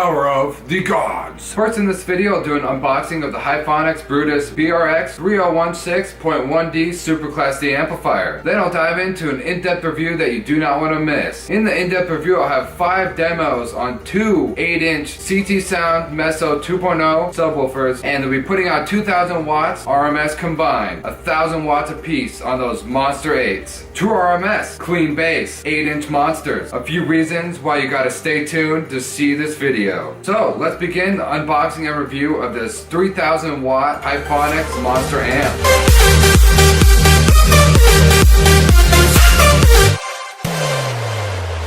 power of the gods. First in this video, I'll do an unboxing of the Hifonics Brutus BRX3016.1D Super Class D Amplifier. Then I'll dive into an in-depth review that you do not want to miss. In the in-depth review, I'll have 5 demos on 2 8-inch CT Sounds Meso 2.0 subwoofers, and they'll be putting out 2,000 watts RMS combined, 1,000 watts apiece on those Monster 8s. True RMS, clean bass, 8-inch monsters. A few reasons why you gotta stay tuned to see this video. So let's begin the unboxing and review of this 3,000 watt Hifonics Monster Amp.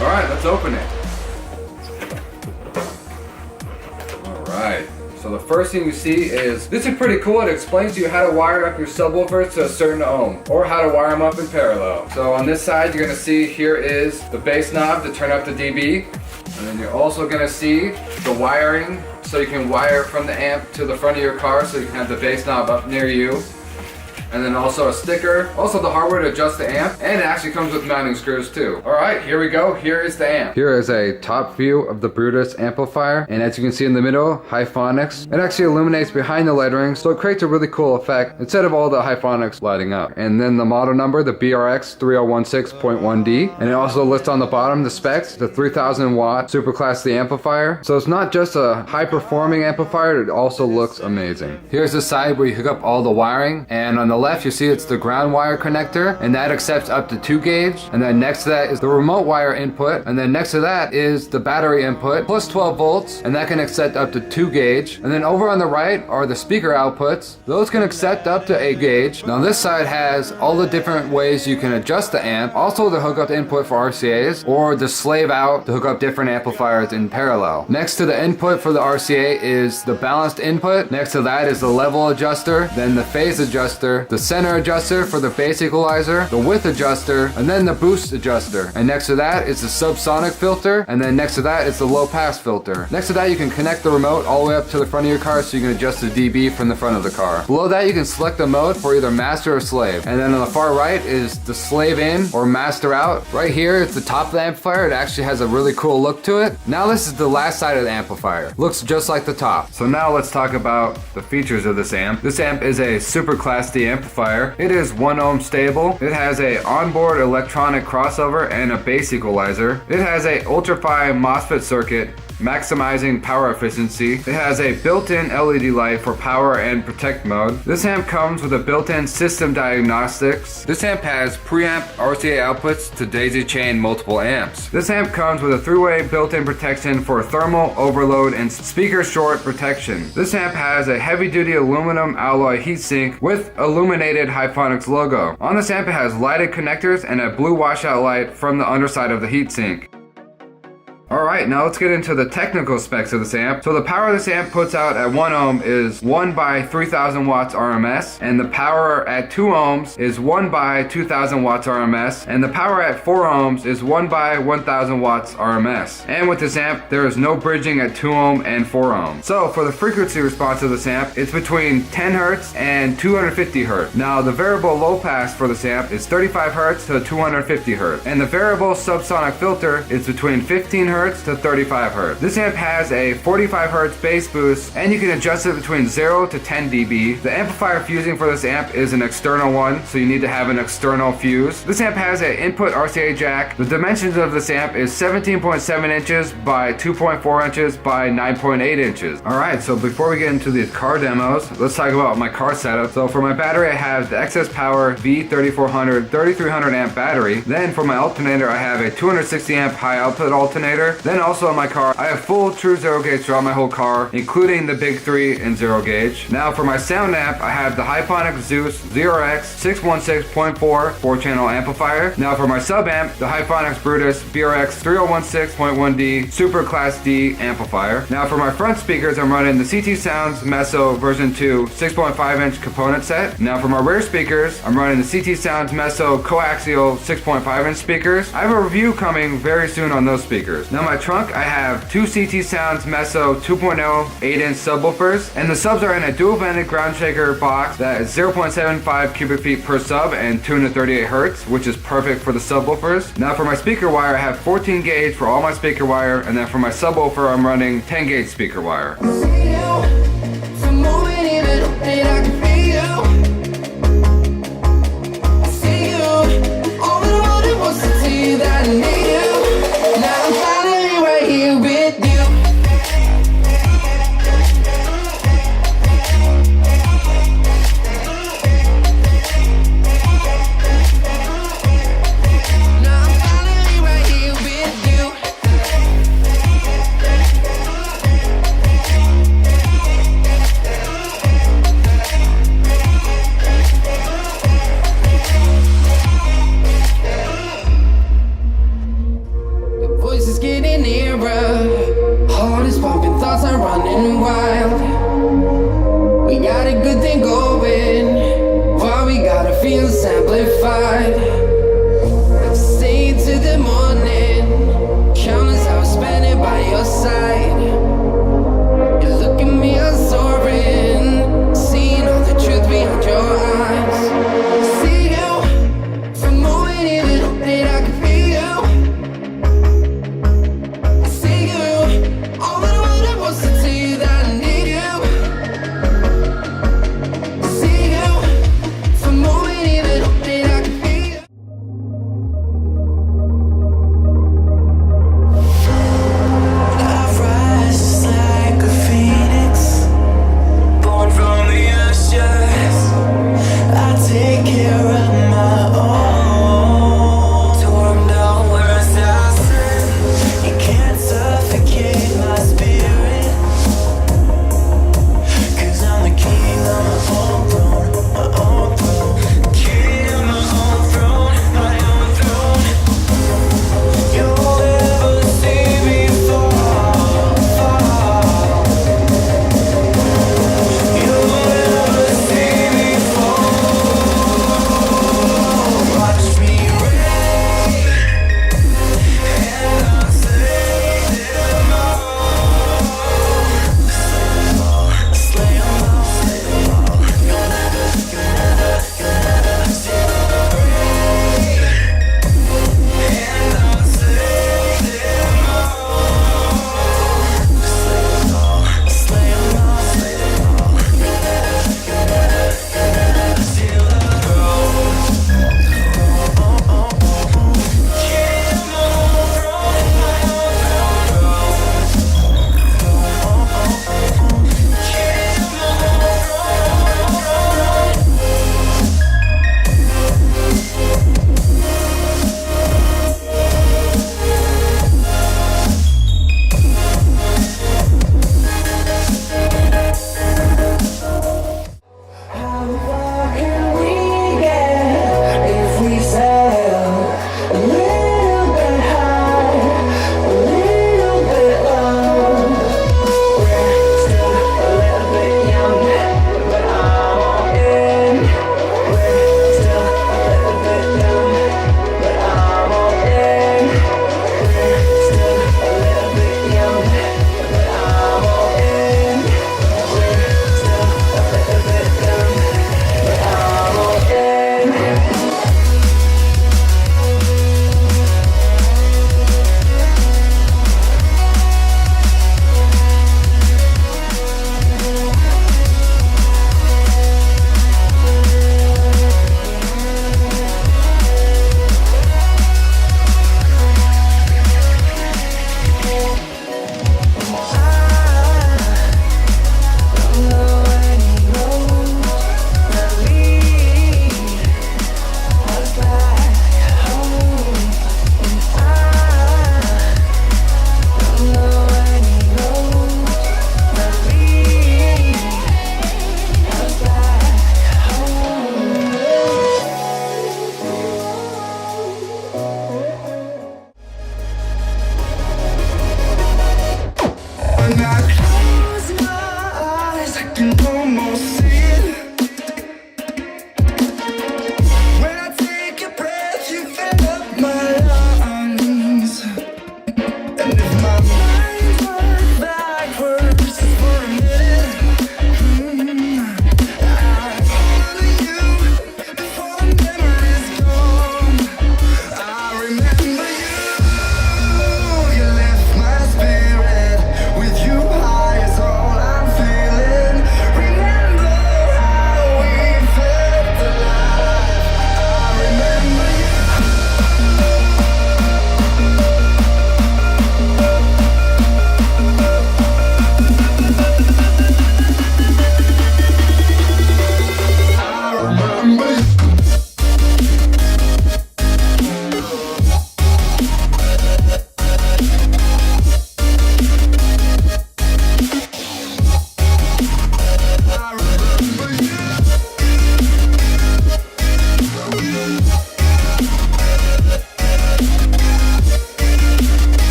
Alright, let's open it. Alright. So the first thing you see is, this is pretty cool. It explains to you how to wire up your subwoofers to a certain ohm, or how to wire them up in parallel. So on this side, you're gonna see here is the bass knob to turn up the dB. And then you're also gonna see the wiring, so you can wire from the amp to the front of your car, so you can have the bass knob up near you. And then also a sticker, also the hardware to adjust the amp, and it actually comes with mounting screws too. Alright, here we go, here is the amp. Here is a top view of the Brutus amplifier, and as you can see in the middle, Hifonics. It actually illuminates behind the lettering, so it creates a really cool effect instead of all the Hifonics lighting up. And then the model number, the BRX3016.1D, and it also lists on the bottom the specs, the 3,000 watt Super Class D amplifier. So it's not just a high performing amplifier, it also looks amazing. Here's the side where you hook up all the wiring, and on the left you see it's the ground wire connector, and that accepts up to 2 gauge, and then next to that is the remote wire input, and then next to that is the battery input plus 12 volts, and that can accept up to 2 gauge. And then over on the right are the speaker outputs. Those can accept up to 8 gauge. Now this side has all the different ways you can adjust the amp, also the hookup input for RCAs, or the slave out to hook up different amplifiers in parallel. Next to the input for the RCA is the balanced input. Next to that is the level adjuster, then the phase adjuster, the center adjuster for the bass equalizer, the width adjuster, and then the boost adjuster. And next to that is the subsonic filter, and then next to that is the low pass filter. Next to that you can connect the remote all the way up to the front of your car so you can adjust the dB from the front of the car. Below that you can select the mode for either master or slave. And then on the far right is the slave in or master out. Right here it's the top of the amplifier. It actually has a really cool look to it. Now this is the last side of the amplifier. Looks just like the top. So now let's talk about the features of this amp. This amp is a Super Class D amplifier. It is 1 ohm stable. It has a onboard electronic crossover and a bass equalizer. It has a ultra-fine MOSFET circuit, maximizing power efficiency. It has a built-in LED light for power and protect mode. This amp comes with a built-in system diagnostics. This amp has preamp RCA outputs to daisy chain multiple amps. This amp comes with a 3-way built-in protection for thermal overload and speaker short protection. This amp has a heavy-duty aluminum alloy heatsink with illuminated Hifonics logo. On this amp it has lighted connectors and a blue washout light from the underside of the heatsink. Alright, now let's get into the technical specs of this amp. So the power this amp puts out at 1 ohm is 1 by 3,000 watts RMS, and the power at 2 ohms is 1 by 2,000 watts RMS, and the power at 4 ohms is 1 by 1,000 watts RMS. And with this amp, there is no bridging at 2 ohm and 4 ohm. So for the frequency response of this amp, it's between 10 Hz and 250 Hz. Now the variable low pass for this amp is 35 Hz to 250 Hz, and the variable subsonic filter is between 15 Hz to 35 Hz. This amp has a 45 Hz bass boost, and you can adjust it between 0 to 10 dB. The amplifier fusing for this amp is an external one, so you need to have an external fuse. This amp has an input RCA jack. The dimensions of this amp is 17.7 inches by 2.4 inches by 9.8 inches. Alright, so before we get into these car demos, let's talk about my car setup. So for my battery, I have the Excess Power V3400 3300 amp battery. Then for my alternator, I have a 260 amp high output alternator. Then also in my car, I have full true 0 gauge throughout my whole car, including the big 3 and 0 gauge. Now for my sound amp, I have the Hifonics Zeus BRX3016.1D 4-channel amplifier. Now for my sub amp, the Hifonics Brutus BRX3016.1D Super Class D amplifier. Now for my front speakers, I'm running the CT Sounds Meso version 2 6.5 inch component set. Now for my rear speakers, I'm running the CT Sounds Meso coaxial 6.5 inch speakers. I have a review coming very soon on those speakers. Now my trunk, I have two CT Sounds Meso 2.0 8-inch subwoofers, and the subs are in a dual-banded ground shaker box that is 0.75 cubic feet per sub and tuned to 38 Hertz, which is perfect for the subwoofers. Now for my speaker wire, I have 14 gauge for all my speaker wire, and then for my subwoofer, I'm running 10 gauge speaker wire. And if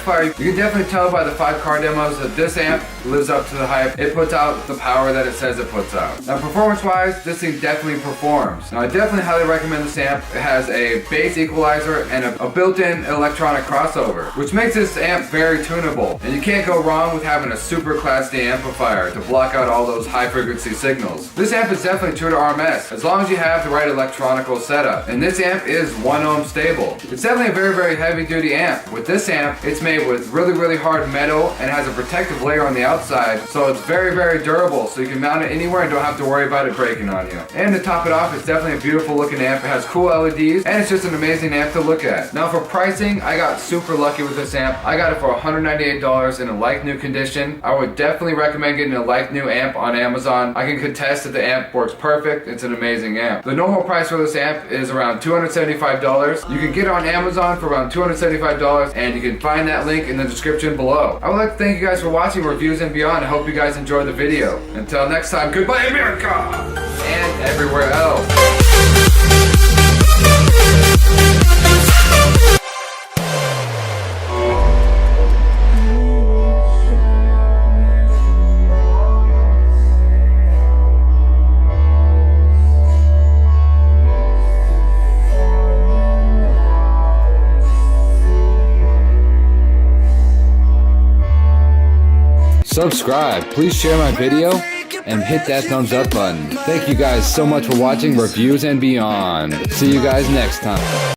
amplifier, you can definitely tell by the 5 car demos that this amp lives up to the hype. It puts out the power that it says it puts out. Now performance-wise, this thing definitely performs. Now I definitely highly recommend this amp. It has a bass equalizer and a built-in electronic crossover, which makes this amp very tunable. And you can't go wrong with having a super Class D amplifier to block out all those high frequency signals. This amp is definitely true to RMS, as long as you have the right electronical setup. And this amp is 1 ohm stable. It's definitely a very, very heavy duty amp. With this amp, it's made with really, really hard metal and has a protective layer on the outside, so it's very, very durable, so you can mount it anywhere and don't have to worry about it breaking on you. And to top it off, it's definitely a beautiful looking amp. It has cool LEDs, and it's just an amazing amp to look at. Now for pricing, I got super lucky with this amp. I got it for $198 in a like new condition. I would definitely recommend getting a like new amp on Amazon. I can contest that the amp works perfect. It's an amazing amp. The normal price for this amp is around $275. You can get it on Amazon for around $275, and you can find that link in the description below. I would like to thank you guys for watching Reviews and Beyond. I hope you guys enjoyed the video. Until next time, goodbye America! And everywhere else. Subscribe, please share my video, and hit that thumbs up button. Thank you guys so much for watching Reviews and Beyond. See you guys next time.